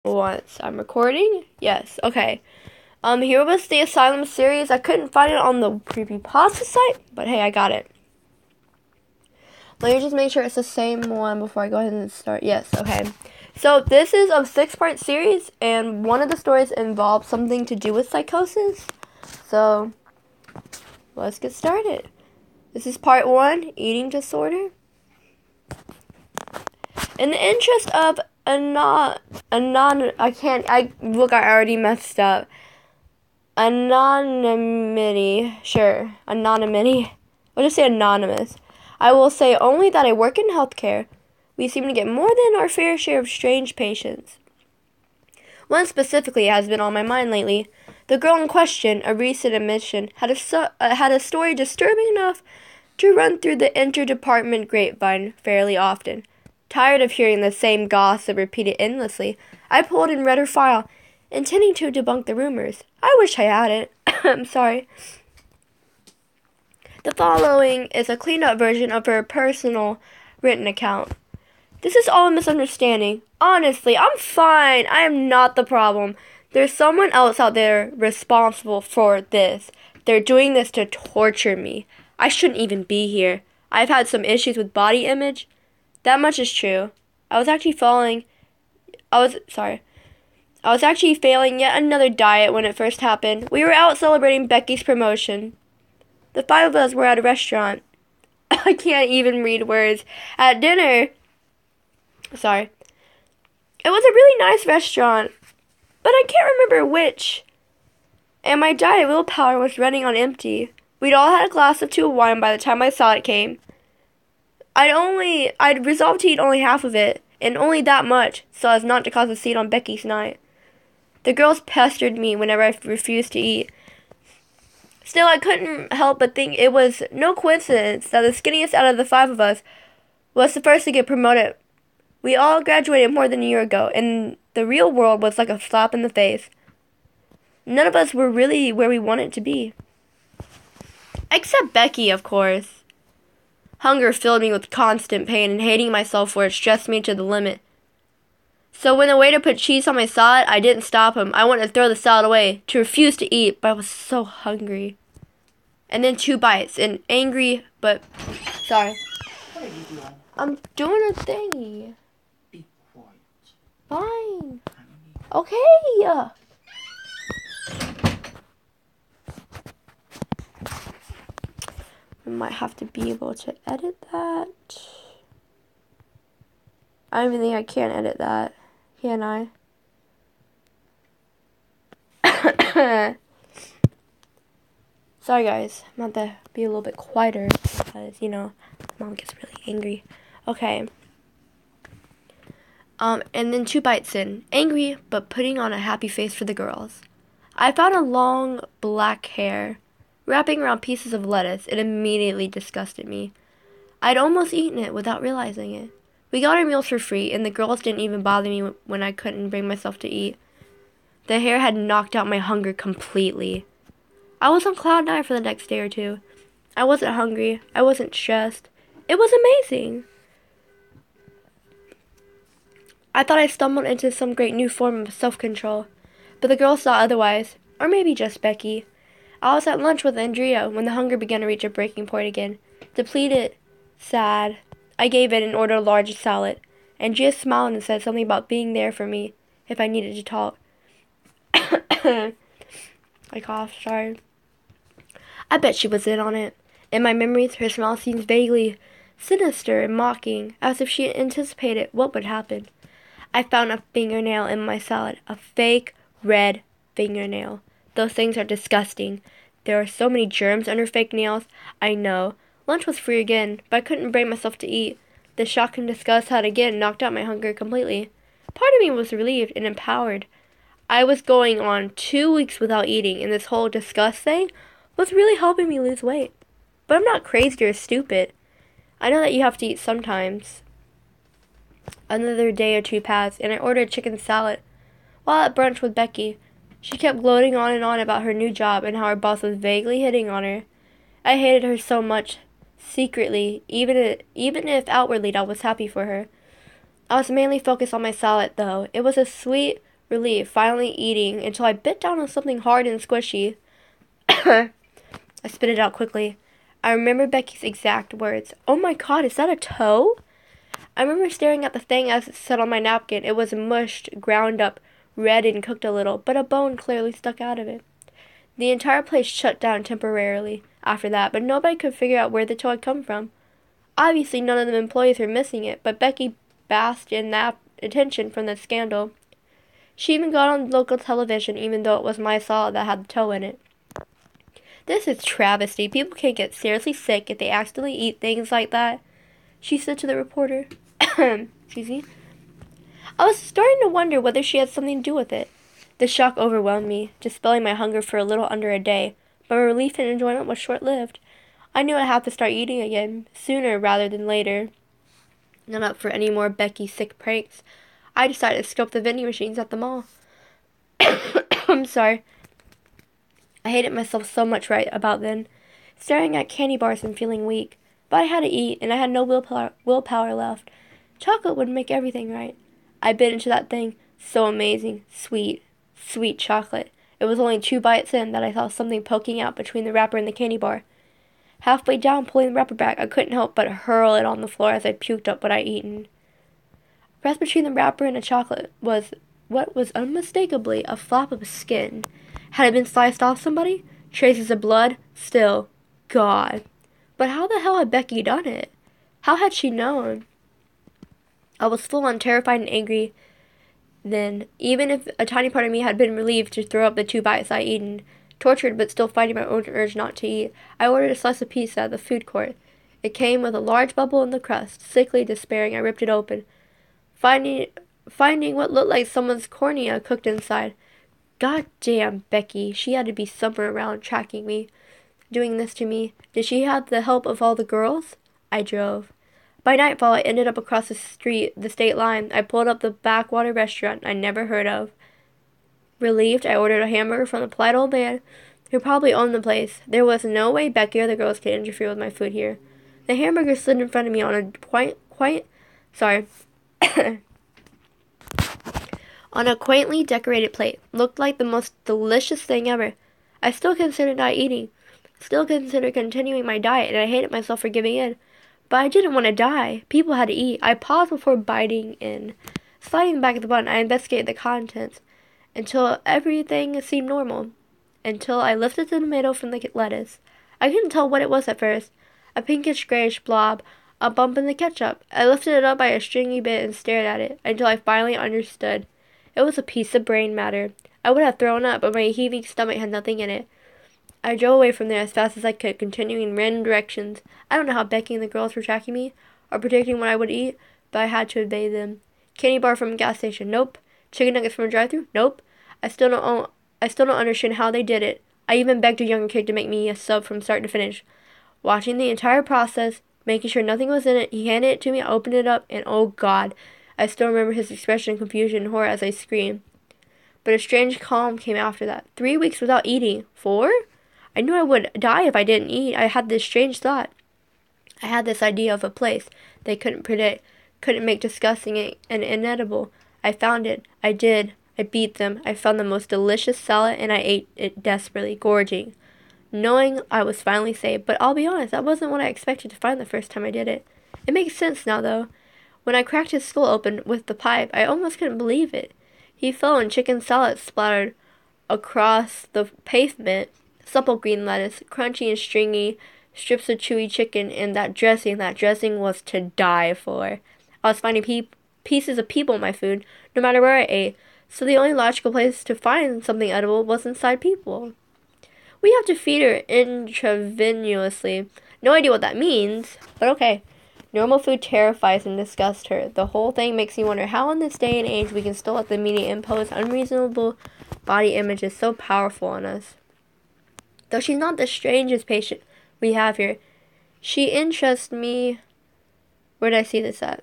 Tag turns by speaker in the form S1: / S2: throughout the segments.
S1: Once I'm recording? Yes, okay. Here was the Asylum series. I couldn't find it on the creepypasta site, but hey, I got it. Let me just make sure it's the same one before I go ahead and start. Yes, okay. So this is a 6-part series, and one of the stories involves something to do with psychosis. So, let's get started. This is part 1, eating disorder. In the interest of I already messed up. Anonymity. Sure. Anonymity. I'll just say anonymous. I will say only that I work in healthcare. We seem to get more than our fair share of strange patients. One specifically has been on my mind lately. The girl in question, a recent admission, had a story disturbing enough to run through the interdepartment grapevine fairly often. Tired of hearing the same gossip repeated endlessly, I pulled and read her file, intending to debunk the rumors. I wish I hadn't. I'm sorry. The following is a cleaned-up version of her personal written account. This is all a misunderstanding. Honestly, I'm fine. I am not the problem. There's someone else out there responsible for this. They're doing this to torture me. I shouldn't even be here. I've had some issues with body image. That much is true. I was actually failing yet another diet when it first happened. We were out celebrating Becky's promotion. The 5 of us were at a restaurant. I can't even read words. At dinner. Sorry. It was a really nice restaurant, but I can't remember which. And my diet willpower was running on empty. We'd all had a glass or 2 of wine by the time my salad came. I'd resolved to eat only half of it, and only that much, so as not to cause a scene on Becky's night. The girls pestered me whenever I refused to eat. Still, I couldn't help but think it was no coincidence that the skinniest out of the 5 of us was the first to get promoted. We all graduated more than a year ago, and the real world was like a slap in the face. None of us were really where we wanted to be. Except Becky, of course. Hunger filled me with constant pain, and hating myself for it stressed me to the limit. So when the waiter put cheese on my salad, I didn't stop him. I wanted to throw the salad away, to refuse to eat, but I was so hungry. And then 2 bites, and angry, but... Sorry.
S2: What are you doing?
S1: I'm doing a thingy.
S2: Be quiet.
S1: Fine. Okay. I might have to be able to edit that. I don't even think I can edit that. Can I? Sorry guys, I'm about to be a little bit quieter because, Mom gets really angry. Okay. And then 2 bites in. Angry, but putting on a happy face for the girls. I found a long black hair wrapping around pieces of lettuce. It immediately disgusted me. I'd almost eaten it without realizing it. We got our meals for free, and the girls didn't even bother me when I couldn't bring myself to eat. The hair had knocked out my hunger completely. I was on cloud 9 for the next day or 2. I wasn't hungry. I wasn't stressed. It was amazing. I thought I stumbled into some great new form of self-control, but the girls thought otherwise, or maybe just Becky. I was at lunch with Andrea when the hunger began to reach a breaking point again. Depleted, sad, I gave in and ordered a large salad. Andrea smiled and said something about being there for me if I needed to talk. I coughed, sorry. I bet she was in on it. In my memories, her smile seems vaguely sinister and mocking, as if she anticipated what would happen. I found a fingernail in my salad, a fake red fingernail. Those things are disgusting. There are so many germs under fake nails. I know. Lunch was free again, but I couldn't bring myself to eat. The shock and disgust had again knocked out my hunger completely. Part of me was relieved and empowered. I was going on 2 weeks without eating, and this whole disgust thing was really helping me lose weight. But I'm not crazy or stupid. I know that you have to eat sometimes. Another day or 2 passed, and I ordered chicken salad. While at brunch with Becky, she kept gloating on and on about her new job and how her boss was vaguely hitting on her. I hated her so much, secretly, even if outwardly I was happy for her. I was mainly focused on my salad, though. It was a sweet, Relief, finally eating until I bit down on something hard and squishy. I spit it out quickly. I remember Becky's exact words. "Oh my god, is that a toe?" I remember staring at the thing as it sat on my napkin. It was mushed, ground up, red and cooked a little, but a bone clearly stuck out of it. The entire place shut down temporarily after that, but nobody could figure out where the toe had come from. Obviously, none of the employees were missing it, but Becky basked in that attention from the scandal. She even got on local television, even though it was my salad that had the toe in it. "This is travesty. People can't get seriously sick if they accidentally eat things like that," she said to the reporter. Excuse me. I was starting to wonder whether she had something to do with it. The shock overwhelmed me, dispelling my hunger for a little under a day, but my relief and enjoyment was short-lived. I knew I'd have to start eating again, sooner rather than later. Not up for any more Becky sick pranks. I decided to scope the vending machines at the mall. I'm sorry. I hated myself so much right about then, staring at candy bars and feeling weak. But I had to eat, and I had no willpower left. Chocolate would make everything right. I bit into that thing. So amazing. Sweet. Sweet chocolate. It was only 2 bites in that I saw something poking out between the wrapper and the candy bar. Halfway down, pulling the wrapper back, I couldn't help but hurl it on the floor as I puked up what I'd eaten. Pressed between the wrapper and the chocolate was what was unmistakably a flap of skin. Had it been sliced off somebody? Traces of blood? Still. God. But how the hell had Becky done it? How had she known? I was full on terrified and angry then, even if a tiny part of me had been relieved to throw up the 2 bites I'd eaten. Tortured but still fighting my own urge not to eat, I ordered a slice of pizza at the food court. It came with a large bubble in the crust. Sickly despairing, I ripped it open, finding what looked like someone's cornea cooked inside. God damn Becky, she had to be somewhere around tracking me, doing this to me. Did she have the help of all the girls? I drove. By nightfall, I ended up across the street, the state line. I pulled up the backwater restaurant I never heard of. Relieved, I ordered a hamburger from the polite old man who probably owned the place. There was no way Becky or the girls could interfere with my food here. The hamburger slid in front of me on a quaintly decorated plate. Looked like the most delicious thing ever. I still considered not eating. Still considered continuing my diet, and I hated myself for giving in. But I didn't want to die. People had to eat. I paused before biting in. Sliding back at the bun, I investigated the contents until everything seemed normal. Until I lifted the tomato from the lettuce. I couldn't tell what it was at first. A pinkish-grayish blob, a bump in the ketchup. I lifted it up by a stringy bit and stared at it until I finally understood. It was a piece of brain matter. I would have thrown up, but my heaving stomach had nothing in it. I drove away from there as fast as I could, continuing in random directions. I don't know how Becky and the girls were tracking me, or predicting what I would eat, but I had to obey them. Candy bar from a gas station? Nope. Chicken nuggets from a drive-thru? Nope. I still don't understand how they did it. I even begged a younger kid to make me a sub from start to finish. Watching the entire process, making sure nothing was in it, he handed it to me, I opened it up, and oh God, I still remember his expression of confusion and horror as I screamed. But a strange calm came after that. 3 weeks without eating. 4? I knew I would die if I didn't eat. I had this strange thought. I had this idea of a place they couldn't predict, couldn't make disgusting and inedible. I found it. I did. I beat them. I found the most delicious salad, and I ate it desperately, gorging, knowing I was finally saved. But I'll be honest, that wasn't what I expected to find the first time I did it. It makes sense now, though. When I cracked his skull open with the pipe, I almost couldn't believe it. He fell and chicken salad splattered across the pavement. Supple green lettuce, crunchy and stringy, strips of chewy chicken, and that dressing was to die for. I was finding pieces of people in my food, no matter where I ate, so the only logical place to find something edible was inside people. We have to feed her intravenously. No idea what that means, but okay. Normal food terrifies and disgusts her. The whole thing makes me wonder how in this day and age we can still let the media impose unreasonable body images so powerful on us. Though she's not the strangest patient we have here, she interests me. Where did I see this at?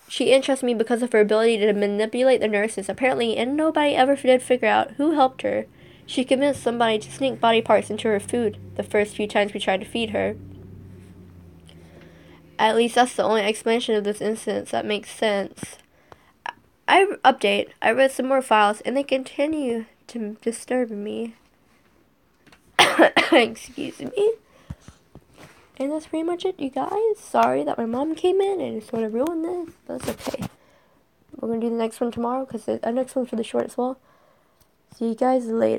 S1: She interests me because of her ability to manipulate the nurses, apparently, and nobody ever did figure out who helped her. She convinced somebody to sneak body parts into her food the first few times we tried to feed her. At least that's the only explanation of this incident that makes sense. I read some more files and they continue to disturb me. Excuse me. And that's pretty much it, you guys. Sorry that my mom came in and sort of ruined this, but it's okay. We're gonna do the next one tomorrow because the next one's really short as well. See you guys later.